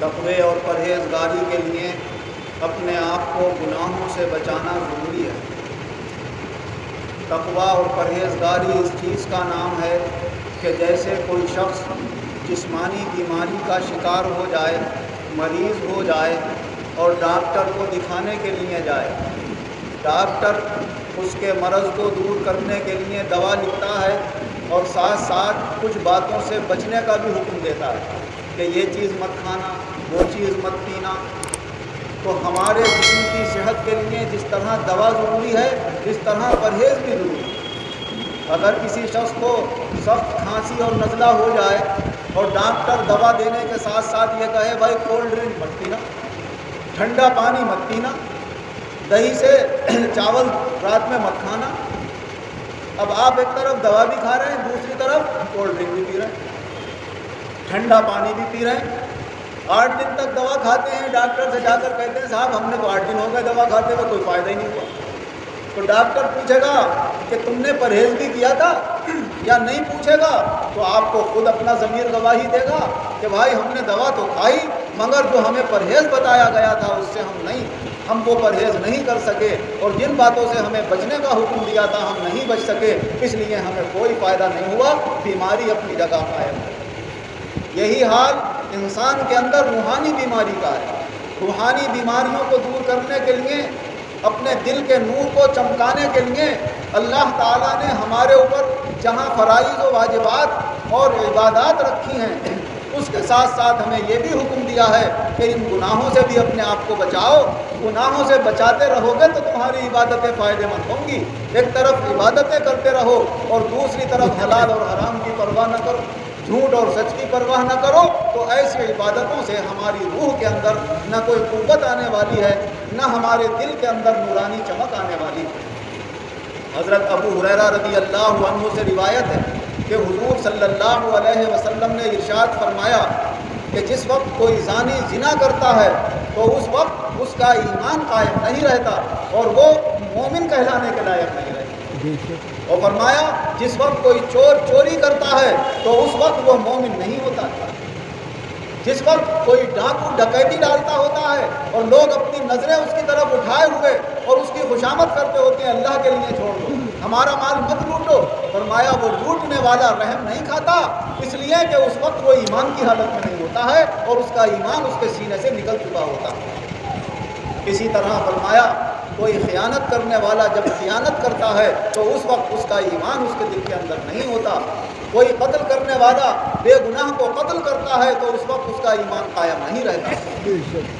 تقوی اور پرہیزگاری کے لیے اپنے آپ کو گناہوں سے بچانا ضروری ہے۔ تقوی اور پرہیزگاری اس چیز کا نام ہے کہ جیسے کوئی شخص جسمانی بیماری کا شکار ہو جائے، مریض ہو جائے اور ڈاکٹر کو دکھانے کے لیے جائے، ڈاکٹر اس کے مرض کو دور کرنے کے لیے دوا لکھتا ہے اور ساتھ ساتھ کچھ باتوں سے بچنے کا بھی حکم دیتا ہے کہ یہ چیز مت کھانا، وہ چیز مت پینا۔ تو ہمارے جسم کی صحت کے لیے جس طرح دوا ضروری ہے، اس طرح پرہیز بھی ضروری ہے۔ اگر کسی شخص کو سخت کھانسی اور نزلہ ہو جائے اور ڈاکٹر دوا دینے کے ساتھ ساتھ یہ کہے بھائی کولڈ ڈرنک مت پینا، ٹھنڈا پانی مت پینا، دہی سے چاول رات میں مت کھانا، اب آپ ایک طرف دوا بھی کھا رہے ہیں، دوسری طرف کولڈ ڈرنک بھی پی رہے ہیں، ٹھنڈا پانی بھی پی رہے ہیں، 8 دن تک دوا کھاتے ہیں، ڈاکٹر سے جا کر کہتے ہیں صاحب ہم نے تو 8 دن ہو گئے دوا کھاتے ہوئے، کوئی فائدہ ہی نہیں ہوا۔ تو ڈاکٹر پوچھے گا کہ تم نے پرہیز بھی کیا تھا یا نہیں پوچھے گا، تو آپ کو خود اپنا ضمیر گواہی دے گا کہ بھائی ہم نے دوا تو کھائی مگر جو ہمیں پرہیز بتایا گیا تھا اس سے ہم وہ پرہیز نہیں کر سکے، اور جن باتوں سے ہمیں بچنے کا حکم دیا تھا ہم نہیں بچ سکے، اس لیے ہمیں کوئی فائدہ نہیں ہوا، بیماری اپنی جگہ قائم ہے۔ یہی حال انسان کے اندر روحانی بیماری کا ہے۔ روحانی بیماریوں کو دور کرنے کے لیے، اپنے دل کے نور کو چمکانے کے لیے اللہ تعالیٰ نے ہمارے اوپر جہاں فرائض و واجبات اور عبادات رکھی ہیں، اس کے ساتھ ساتھ ہمیں یہ بھی حکم دیا ہے کہ ان گناہوں سے بھی اپنے آپ کو بچاؤ۔ گناہوں سے بچاتے رہو گے تو تمہاری عبادتیں فائدہ مند ہوں گی۔ ایک طرف عبادتیں کرتے رہو اور دوسری طرف حلال اور حرام کی پرواہ نہ کرو، جھوٹ اور سچ کی پرواہ نہ کرو، تو ایسی عبادتوں سے ہماری روح کے اندر نہ کوئی قوت آنے والی ہے، نہ ہمارے دل کے اندر نورانی چمک آنے والی ہے۔ حضرت ابو ہریرہ رضی اللہ عنہ سے روایت ہے کہ حضور صلی اللہ علیہ وسلم نے ارشاد فرمایا کہ جس وقت کوئی زانی زنا کرتا ہے تو اس وقت اس کا ایمان قائم نہیں رہتا اور وہ مومن کہلانے کے لائق نہیں رہتا، اور فرمایا جس وقت کوئی چور چوری کرتا ہے تو اس وقت وہ مومن نہیں ہوتا، جس وقت کوئی ڈاکو ڈکیتی ڈالتا ہوتا ہے اور لوگ اپنی نظریں اس کی طرف اٹھائے ہوئے اور اس کی خوشامد کرتے ہوتے ہیں اللہ کے لیے چھوڑ دو، ہمارا مال مت لوٹو، فرمایا وہ لوٹنے والا رحم نہیں کھاتا، اس لیے کہ اس وقت وہ ایمان کی حالت میں نہیں ہوتا ہے اور اس کا ایمان اس کے سینے سے نکل چکا ہوتا ہے۔ اسی طرح فرمایا کوئی خیانت کرنے والا جب خیانت کرتا ہے تو اس وقت اس کا ایمان اس کے دل کے اندر نہیں ہوتا، کوئی قتل کرنے والا بے گناہ کو قتل کرتا ہے تو اس وقت اس کا ایمان قائم نہیں رہتا۔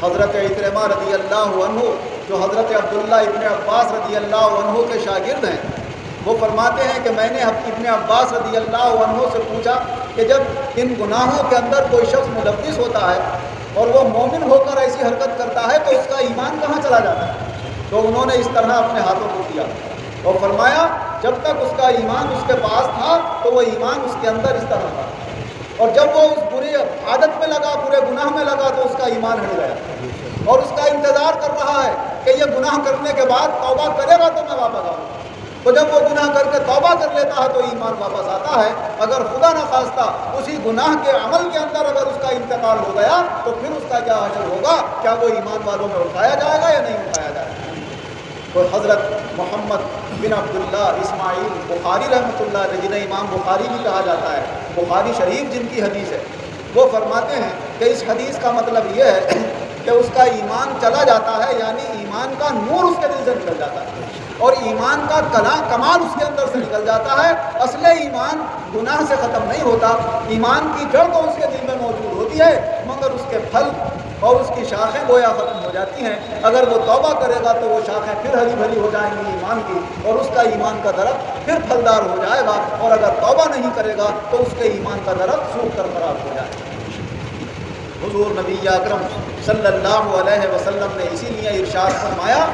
حضرت اکرمہ رضی اللہ عنہ جو حضرت عبداللہ ابن عباس رضی اللہ عنہ کے شاگرد ہیں، وہ فرماتے ہیں کہ میں نے ابن عباس رضی اللہ عنہ سے پوچھا کہ جب ان گناہوں کے اندر کوئی شخص ملوث ہوتا ہے اور وہ مومن ہو کر ایسی حرکت کرتا ہے تو اس کا ایمان کہاں چلا جاتا ہے؟ تو انہوں نے اس طرح اپنے ہاتھوں کو کیا اور فرمایا جب تک اس کا ایمان اس کے پاس تھا تو وہ ایمان اس کے اندر اس طرح تھا، اور جب وہ اس بری عادت میں لگا، برے گناہ میں لگا تو اس کا ایمان ہٹ گیا اور اس کا انتظار کر رہا ہے کہ یہ گناہ کرنے کے بعد توبہ کرے گا تو میں واپس آؤں گا، تو جب وہ گناہ کر کے توبہ کر لیتا ہے تو ایمان واپس آتا ہے۔ اگر خدا نخواستہ اسی گناہ کے عمل کے اندر اگر اس کا انتقال ہو گیا تو پھر اس کا کیا حشر ہوگا؟ کیا وہ ایمان والوں میں اٹھایا جائے گا یا نہیں اٹھایا جائے گا؟ تو حضرت محمد بن عبداللہ اسماعیل بخاری رحمۃ اللہ علیہ، جنہیں امام بخاری بھی کہا جاتا ہے، بخاری شریف جن کی حدیث ہے، وہ فرماتے ہیں کہ اس حدیث کا مطلب یہ ہے کہ اس کا ایمان چلا جاتا ہے، یعنی ایمان کا نور اس کے دل سے نکل جاتا ہے اور ایمان کا کمال اس کے اندر سے نکل جاتا ہے۔ اصل ایمان گناہ سے ختم نہیں ہوتا، ایمان کی جڑ تو اس کے دل میں موجود ہوتی ہے مگر اس کے پھل اور اس کی شاخیں گویا ختم ہو جاتی ہیں۔ اگر وہ توبہ کرے گا تو وہ شاخیں پھر ہری بھری ہو جائیں گی ایمان کی، اور اس کا ایمان کا درخت پھر پھلدار ہو جائے گا، اور اگر توبہ نہیں کرے گا تو اس کے ایمان کا درخت سوکھ کر خراب ہو جائے گا۔ حضور نبی اکرم صلی اللہ علیہ وسلم نے اسی لیے ارشاد فرمایا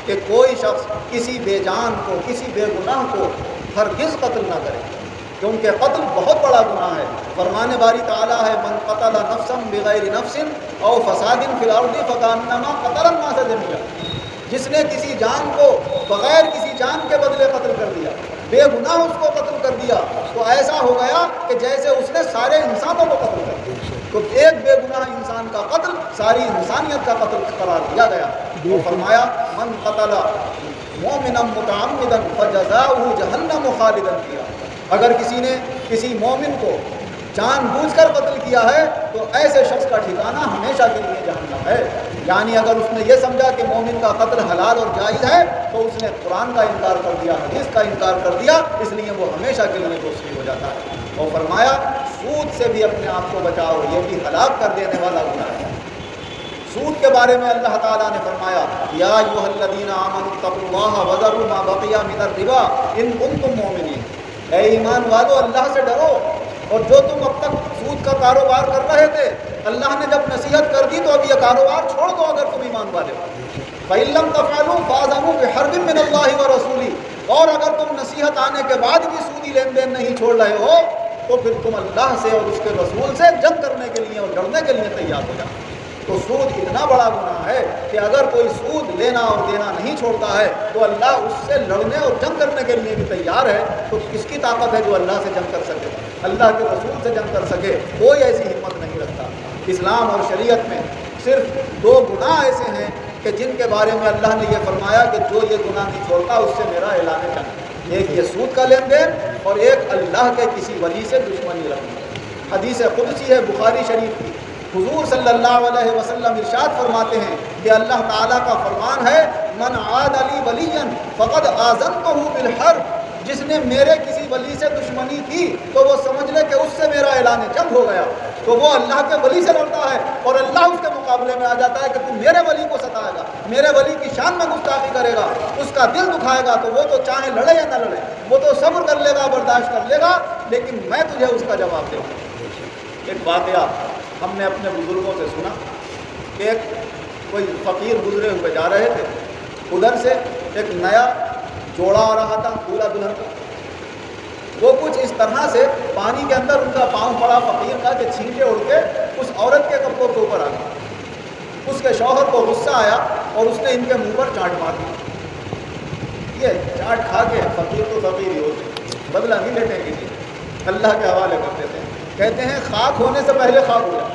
کہ کوئی شخص کسی بے جان کو، کسی بے گناہ کو ہرگز قتل نہ کرے، کیونکہ قتل بہت بڑا گناہ ہے۔ فرمان باری تعالیٰ ہے من قتل نفسا بغیر نفس او فساد فی الارض فکانما قتل الناس جميعا، جس نے کسی جان کو بغیر کسی جان کے بدلے قتل کر دیا، بے گناہ اس کو قتل کر دیا، تو ایسا ہو گیا کہ جیسے اس نے سارے انسانوں کو قتل کر دیا۔ تو ایک بے گناہ انسان کا قتل ساری انسانیت کا قتل قرار دیا گیا۔ اور فرمایا من قتل مومنا متعمدا فجزاؤہ جہنم خالدا فیہا، اگر کسی نے کسی مومن کو جان بوجھ کر قتل کیا ہے تو ایسے شخص کا ٹھکانہ ہمیشہ کے لیے جہنم ہے۔ یعنی اگر اس نے یہ سمجھا کہ مومن کا قتل حلال اور جائز ہے تو اس نے قرآن کا انکار کر دیا، حدیث کا انکار کر دیا، اس لیے وہ ہمیشہ کے لیے دوشی ہو جاتا ہے۔ اور فرمایا سود سے بھی اپنے آپ کو بچاؤ، یہ بھی ہلاک کر دینے والا گناہ ہے۔ سود کے بارے میں اللہ تعالیٰ نے فرمایا یا ایھا الذین آمنوا اتقوا اللہ وذروا ما بقی من الربا ان کنتم مؤمنین، اے ایمان والو اللہ سے ڈرو، اور جو تم اب تک سود کا کاروبار کر رہے تھے اللہ نے جب نصیحت کر دی تو اب یہ کاروبار چھوڑ دو اگر تم ایمان والے ہو۔ فَإِن لَّمْ تَفْعَلُوا فَأَذَنُوا بِحَرْبٍ مِّنَ اللَّهِ وَرَسُولِهِ، اور اگر تم نصیحت آنے کے بعد بھی سودی لین دین نہیں چھوڑ رہے ہو تو پھر تم اللہ سے اور اس کے رسول سے جنگ کرنے کے لیے اور لڑنے کے لیے تیار ہو جاؤ۔ تو سود اتنا بڑا گناہ ہے کہ اگر کوئی سود لینا اور دینا نہیں چھوڑتا ہے تو اللہ اس سے لڑنے اور جنگ کرنے کے لیے بھی تیار ہے۔ تو کس کی طاقت ہے جو اللہ سے جنگ کر سکے، اللہ کے رسول سے جنگ کر سکے؟ کوئی ایسی ہمت نہیں رکھتا۔ اسلام اور شریعت میں صرف دو گناہ ایسے ہیں کہ جن کے بارے میں اللہ نے یہ فرمایا کہ جو یہ گناہ نہیں چھوڑتا اس سے میرا اعلان جنگ، ایک یہ سود کا لین دین اور ایک اللہ کے کسی ولی سے دشمنی رکھنا۔ حدیث قدسی ہے بخاری شریف کی، حضور صلی اللہ علیہ وسلم ارشاد فرماتے ہیں کہ اللہ تعالیٰ کا فرمان ہے من عاد لی ولیا فقد آذنتہ بالحرب، جس نے میرے کسی ولی سے دشمنی کی تو وہ سمجھ لے کہ اس سے میرا اعلان جنگ ہو گیا۔ تو وہ اللہ کے ولی سے لڑتا ہے اور اللہ اس کے مقابلے میں آ جاتا ہے کہ تم میرے ولی کو ستائے گا، میرے ولی کی شان میں گستاخی کرے گا، اس کا دل دکھائے گا، تو وہ تو چاہے لڑے یا نہ لڑے وہ تو صبر کر لے گا، برداشت کر لے گا، لیکن میں تجھے اس کا جواب دوں گا۔ ایک واقعہ ہم نے اپنے بزرگوں سے سنا کہ کوئی فقیر گزرے ہوئے جا رہے تھے، ادھر سے ایک نیا جوڑا آ رہا تھا دولہا دلہن کا، وہ کچھ اس طرح سے پانی کے اندر ان کا پاؤں پڑا فقیر کا کہ چھینٹے اڑ کے اس عورت کے کپڑوں کے اوپر آ گئے۔ اس کے شوہر کو غصہ آیا اور اس نے ان کے منہ پر چانٹ مار دی۔ یہ چانٹ کھا کے فقیر تو فقیر ہی ہوتے، بدلہ نہیں لیتے کسی، اللہ کے حوالے کر دیتے ہیں۔ کہتے ہیں خاک ہونے سے پہلے خاک ہو جاؤ،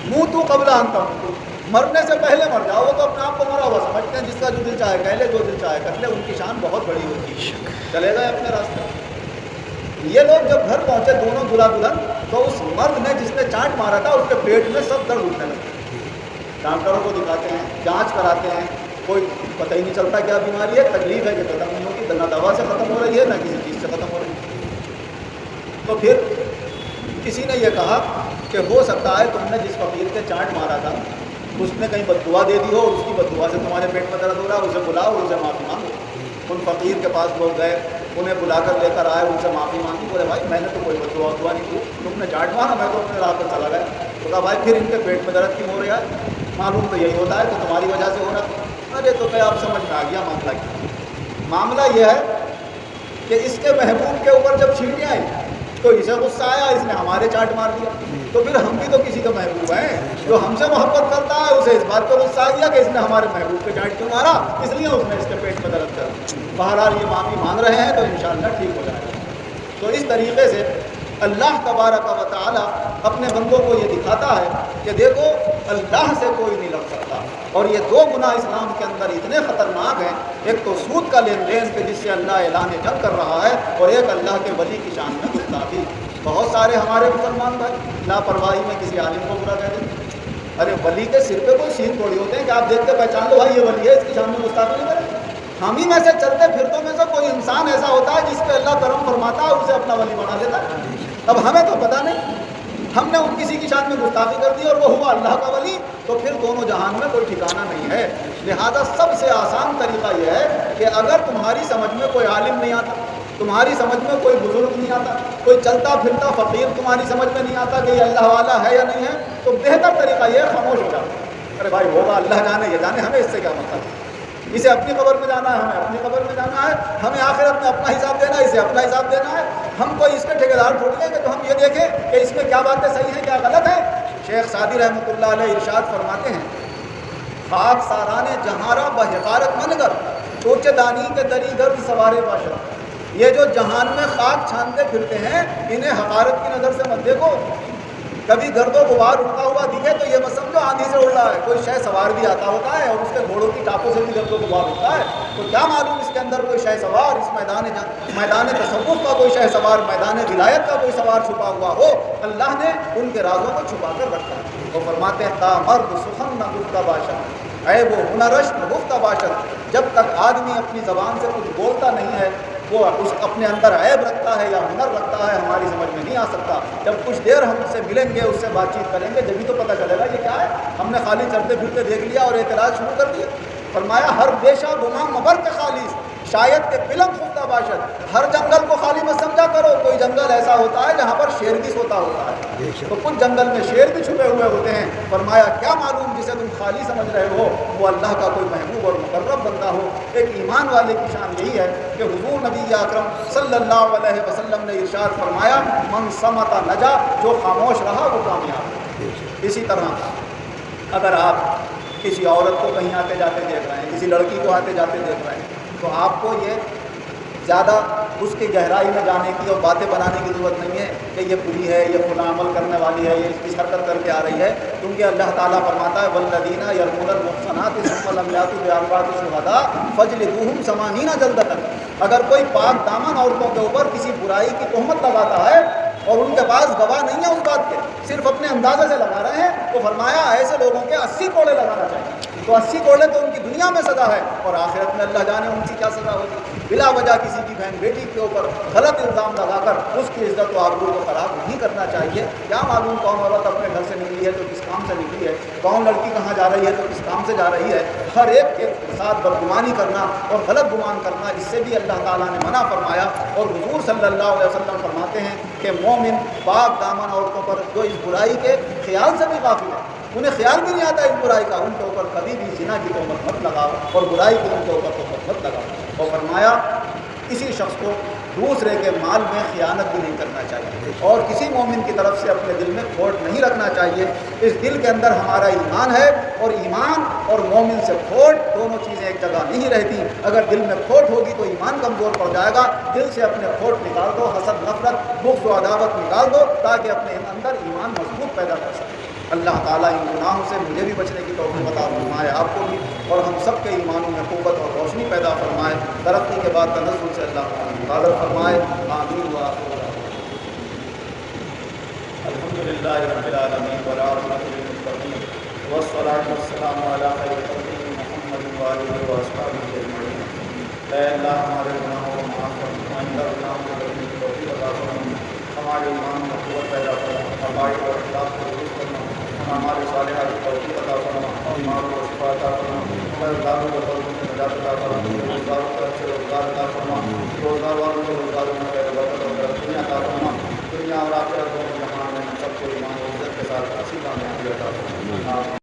منہ تو قبل انتم، مرنے سے پہلے مر جاؤ۔ وہ تو اپنے آپ کو مرا ہوا سمجھتے ہیں، جس کا جو دل چاہے کہہ لے، جو دل چاہے کر لے، ان کی شان بہت بڑی ہوتی ہے، چلے گئے اپنے راستے۔ یہ لوگ جب گھر پہنچے دونوں دلہا دلہن تو اس مرد نے جس نے چانٹ مارا تھا اس کے پیٹ میں سب درد اٹھنے لگے۔ ڈاکٹروں کو دکھاتے ہیں، جانچ کراتے ہیں، کوئی پتہ ہی نہیں چلتا کیا بیماری ہے، تکلیف ہے کہ ختم نہیں ہوتی، نہ دوا سے ختم ہو رہی ہے نہ کسی چیز سے ختم ہو رہی ہے۔ تو پھر کسی نے یہ کہا کہ ہو سکتا ہے تم نے جس فقیر کے چانٹ مارا تھا اس نے کہیں بد دعا دے دی ہو، اس کی بد دعا سے تمہارے پیٹ میں درد ہو رہا ہے، اسے بلاؤ اور اسے معافی مانگو۔ ان فقیر کے پاس لوگ گئے، انہیں بلا کر لے کر آئے، ان سے معافی مانگی، بولے بھائی میں نے تو کوئی بد دعا نہیں کی، تم نے چانٹ مارا، میں تو اپنے راہ پر چلا گیا۔ تو کہا بھائی پھر ان کے پیٹ میں درد کیوں ہو رہا ہے؟ معلوم تو یہی ہوتا ہے کہ تمہاری وجہ سے ہو رہا۔ ارے تو کہ آپ سمجھ میں آ گیا معاملہ کیا۔ معاملہ یہ ہے کہ اس کے محبوب کے اوپر جب چھینٹیاں آئیں تو اسے غصہ آیا، اس نے ہمارے چانٹ مار دیا۔ تو پھر ہم بھی تو کسی کا محبوب ہیں، جو ہم سے محبت کرتا ہے اسے اس بات پہ غصہ آ گیا کہ اس نے ہمارے محبوب کے چانٹ کیوں مارا، اس لیے اس نے اس کے پیٹ میں درد کر۔ بہرحال یہ معافی مانگ رہے ہیں تو انشاءاللہ ٹھیک ہو جائے گا۔ تو اس طریقے سے اللہ تبارک و تعالی اپنے بندوں کو یہ دکھاتا ہے کہ دیکھو اللہ سے کوئی نہیں لڑ سکتا۔ اور یہ دو گناہ اسلام کے اندر اتنے خطرناک ہیں، ایک تو سود کا لین دین کہ جس سے اللہ اعلان جنگ کر رہا ہے، اور ایک اللہ کے ولی کی شان میں گستاخی۔ بہت سارے ہمارے مسلمان بھائی لاپرواہی میں کسی عالم کو برا کہہ دیں۔ ارے ولی کے سر پہ کوئی سین تھوڑی ہوتے ہیں کہ آپ دیکھ کے پہچان لو بھائی یہ ولی ہے، اس کی شان میں گستاخی نہیں کرے۔ ہم ہی میں سے چلتے پھرتوں میں سے کوئی انسان ایسا ہوتا ہے جس پہ اللہ کرم فرماتا ہے، اسے اپنا ولی بنا دیتا ہے۔ اب ہمیں تو پتہ نہیں، ہم نے ان کسی کی شان میں گستاخی کر دی اور وہ ہوا اللہ کا ولی، تو پھر دونوں جہان میں کوئی ٹھکانہ نہیں ہے۔ لہذا سب سے آسان طریقہ یہ ہے کہ اگر تمہاری سمجھ میں کوئی عالم نہیں آتا، تمہاری سمجھ میں کوئی بزرگ نہیں آتا، کوئی چلتا پھرتا فقیر تمہاری سمجھ میں نہیں آتا کہ یہ اللہ والا ہے یا نہیں ہے، تو بہتر طریقہ یہ ہے خاموش ہو جاتا۔ ارے بھائی ہوگا، اللہ جانے، یہ جانے، ہمیں اس سے کیا مطلب ہے؟ اسے اپنی قبر میں جانا ہے، ہمیں اپنی قبر میں جانا ہے، ہمیں آخرت میں اپنا حساب دینا ہے، اسے اپنا حساب دینا ہے۔ ہم کوئی اس کے ٹھیکیدار تھوڑی ہیں کہ تو ہم یہ دیکھیں کہ اس میں کیا باتیں صحیح ہیں کیا غلط ہیں۔ شیخ سعدی رحمۃ اللہ علیہ ارشاد فرماتے ہیں خاک ساران جہاں بحقارت منگر سوچ دانی کے دری گرد سوارے باشد۔ یہ جو جہان میں خاک چھانتے پھرتے ہیں انہیں حقارت کی نظر سے مت دیکھو، کبھی گرد و غبار اڑتا ہوا دکھے تو یہ مت سمجھو آندھی سے اڑ رہا ہے، کوئی شے سوار بھی آتا ہوتا ہے اور اس کے گھوڑوں کی ٹاپوں سے بھی گرد و غبار اڑتا ہے، تو کیا معلوم اس کے اندر کوئی شے سوار، اس میدان تصوف کا کوئی شے سوار، میدان ولایت کا کوئی سوار چھپا ہوا ہو۔ اللہ نے ان کے رازوں کو چھپا کر رکھا ہے۔ وہ فرماتے ہیں تا مرد سخن نہ گفتہ باشد، عیب و ہنرش نہ گفتہ باشد، جب تک آدمی اپنی زبان سے کچھ بولتا نہیں ہے، وہ اس اپنے اندر عیب رکھتا ہے یا ہنر رکھتا ہے، ہماری سمجھ میں نہیں آ سکتا۔ جب کچھ دیر ہم سے ملیں گے، اس سے بات چیت کریں گے، جبھی تو پتہ چلے گا یہ کیا ہے۔ ہم نے خالی چلتے پھرتے دیکھ لیا اور اعتراض شروع کر دیا۔ فرمایا ہر دیشہ گمام مبر کے خالص شاید کے فلم خفتہ باشد، ہر جنگل کو خالی مت سمجھا کرو، کوئی جنگل ایسا ہوتا ہے جہاں پر شیر بھی سوتا ہوتا ہے، تو کچھ جنگل میں شیر بھی چھپے ہوئے ہوتے ہیں۔ فرمایا کیا معلوم جسے تم خالی سمجھ رہے ہو وہ اللہ کا کوئی محبوب اور مقرب بندہ ہو۔ ایک ایمان والے کی شان یہی ہے کہ حضور نبی اکرم صلی اللہ علیہ وسلم نے ارشاد فرمایا من صمت نجا، جو خاموش رہا وہ کامیاب ہے۔ اسی طرح اگر آپ کسی عورت کو کہیں آتے جاتے دیکھ رہے ہیں، کسی لڑکی کو آتے جاتے دیکھ رہے ہیں، تو آپ کو یہ زیادہ اس کی گہرائی میں جانے کی اور باتیں بنانے کی ضرورت نہیں ہے کہ یہ بری ہے، یہ فلاں عمل کرنے والی ہے، یہ اس حرکت کر کے آ رہی ہے، کیونکہ اللہ تعالیٰ فرماتا ہے والذین یرمون المحصنات ثم لم یأتوا بأربعۃ شہداء فاجلدوہم 80 جلدۃ۔ اگر کوئی پاک دامن عورتوں کے اوپر کسی برائی کی تہمت لگاتا ہے اور ان کے پاس گواہ نہیں ہے اس بات کے، صرف اپنے اندازے سے لگا رہے ہیں، تو فرمایا ایسے لوگوں کے 80 کوڑے لگانا چاہیے۔ تو 80 کوڑے تو ان کی دنیا میں سزا ہے، اور آخرت میں اللہ جانے ان کی کیا سزا ہوگی۔ بلا وجہ کسی کی بہن بیٹی کے اوپر غلط الزام لگا کر اس کی عزت و آبرو کو خراب نہیں کرنا چاہیے۔ کیا معلوم کون عورت اپنے گھر سے نکلی ہے تو کس کام سے نکلی ہے، کون لڑکی کہاں جا رہی ہے تو کس کام سے جا رہی ہے۔ ہر ایک کے ساتھ بدگمانی کرنا اور غلط گمان کرنا، اس سے بھی اللہ تعالیٰ نے منع فرمایا، اور حضور صلی اللہ علیہ وسلم فرماتے ہیں کہ مومن پاک دامن عورتوں پر جو اس برائی کے خیال سے بھی غافل ہے، انہیں خیال بھی نہیں آتا اس برائی کا، ان کے اوپر کبھی بھی زنا کی تہمت مت لگاؤ اور برائی کی ان کے اوپر تہمت مت لگاؤ۔ اور فرمایا کسی شخص کو دوسرے کے مال میں خیانت بھی نہیں کرنا چاہیے، اور کسی مومن کی طرف سے اپنے دل میں کھوٹ نہیں رکھنا چاہیے۔ اس دل کے اندر ہمارا ایمان ہے، اور ایمان اور مومن سے کھوٹ دونوں چیزیں ایک جگہ نہیں رہتی۔ اگر دل میں کھوٹ ہوگی تو ایمان کمزور پڑ جائے گا۔ دل سے اپنے کھوٹ نکال دو، حسد نفرت بغض و عداوت نکال دو، تاکہ اپنے اندر ایمان مضبوط پیدا کر سکے۔ اللہ تعالیٰ ان گناہوں سے مجھے بھی بچنے کی توفیق عطا فرمائے، آپ کو بھی، اور ہم سب کے ایمانوں میں قوت اور روشنی پیدا فرمائے۔ ترقی کے بعد تنزل سے اللہ تعالیٰ حفاظت فرمائے۔ آمین وآخر دعوانا الحمدللہ رب العالمین والعاقبۃ للمتقین والصلاۃ والسلام علی خیر خلقہ محمد وآلہ وصحبہ اجمعین۔ اے اللہ ہمارے گناہوں کو معاف کر، آئندہ گناہوں کو کرنے کی توفیق عطا فرما، ہمارے ایمان میں قوت پیدا کرنا، ہمارے اور اخلاق کو درست کرنا، ہمارے صالحات کی توفیق عطا فرما، ہمارے کو شفا عطا فرما، ہمارے داروں کو قلبوں سے نجات عطا فرما، روزگاروں کو اچھے روزگار عطا فرما، روزگار والوں کو روزگاروں میں خیر برکت اور ترقی عطا فرما، دنیا اور آخرت دونوں جہان میں ہم سب کو ایمان و عزت کے ساتھ اسی کامیابی عطا فرما۔